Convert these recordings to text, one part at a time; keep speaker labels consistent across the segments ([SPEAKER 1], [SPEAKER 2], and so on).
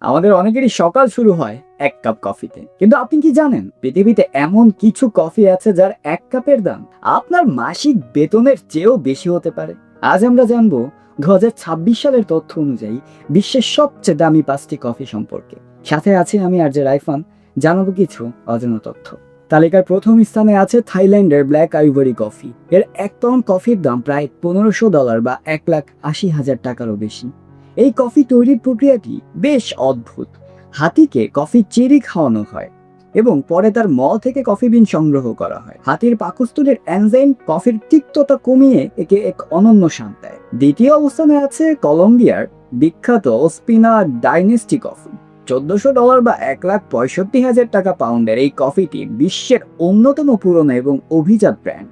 [SPEAKER 1] আমাদের অনেকেরই সকাল শুরু হয় এক কাপ কফিতে, কিন্তু আপনি কি জানেন পৃথিবীতে এমন কিছু কফি আছে যার এক কাপের দাম আপনার মাসিক বেতনের চেয়েও বেশি হতে পারে? আজ আমরা জানবো 2026 সালের তথ্য অনুযায়ী বিশ্বের সবচেয়ে দামি 5টি কফি সম্পর্কে। সাথে আছি আমি আরজে রাইফান, জানাবো কিছু অজানা তথ্য। তালিকার প্রথম স্থানে আছে থাইল্যান্ডের ব্ল্যাক আইভরি কফি। এর এক পাউন্ড কফির দাম প্রায় $1500 বা 1,80,000 টাকারও বেশি। এই কফি তৈরির প্রক্রিয়াটি বেশ অদ্ভুত। হাতিকে কফি চেরি খাওয়ানো হয় এবং পরে তার মল থেকে কফি বিন সংগ্রহ করা হয়। হাতির পাকস্থলীর এনজাইম কফির তিক্ততা কমিয়ে একে এক অনন্য স্বাদ দেয়। দ্বিতীয় অবস্থানে আছে কলম্বিয়ার বিখ্যাত ওসপিনা ডাইনেস্টি কফি। $1400 বা 1,65,000 টাকা পাউন্ডের এই কফিটি বিশ্বের অন্যতম পুরনো এবং অভিজাত ব্র্যান্ড।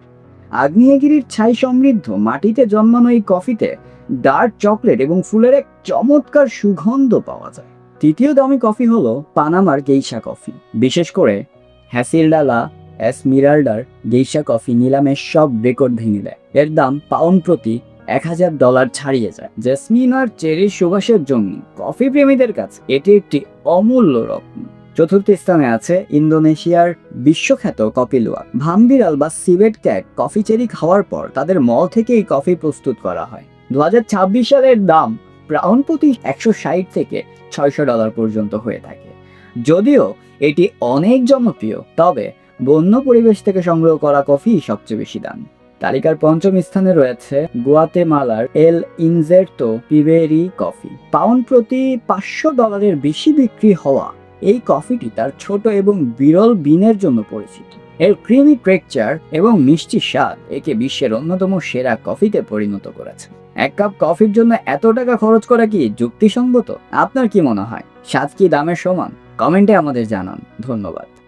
[SPEAKER 1] আগ্নেয়গিরির ছাই সমৃদ্ধ মাটিতে জন্মানো এই কফিতে ডার্ক চকলেট এবং ফুলের এক চমৎকার সুগন্ধ পাওয়া যায়। তৃতীয় দামি কফি হলো পানামার গেইশা কফি। বিশেষ করে হ্যাসিলডা লা এসমিরাল্ডার গেইশা কফি নিলামে সব রেকর্ড ভেঙে দেয়। এর দাম পাউন্ড প্রতি $1,000 ছাড়িয়ে যায়। জেসমিন আর চেরির সুবাসের জন্য কফি প্রেমীদের কাছে এটি একটি অমূল্য রত্ন। চতুর্থ স্থানে আছে ইন্দোনেশিয়ার বিশ্বখ্যাত কফি লুয়াক। ভামবিরাল বা সিভেট ক্যাট কফি চেরি খাওয়ার পর তাদের মল থেকে এই কফি প্রস্তুত করা হয়। 2026 সালের দাম পাউন্ড প্রতি $160 থেকে $600 পর্যন্ত হয়ে থাকে। যদিও এটি অনেক জনপ্রিয়, তবে বন্য পরিবেশ থেকে সংগ্রহ করা কফি সবচেয়ে বেশি দাম। তালিকার পঞ্চম স্থানে রয়েছে গুয়াতেমালার এল ইনজের্তো পিবেরি কফি। পাউন্ড প্রতি $500 বেশি বিক্রি হওয়া এই কফিটি তার ছোট এবং বিরল বিনের জন্য পরিচিত। এর ক্রিমি টেক্সচার এবং মিষ্টি স্বাদ একে বিশ্বের অন্যতম সেরা কফিতে পরিণত করেছে। এক কাপ কফির জন্য এত টাকা খরচ করা কি যুক্তিসঙ্গত? আপনার কি মনে হয়, স্বাদ কি দামের সমান? কমেন্টে আমাদের জানান। ধন্যবাদ।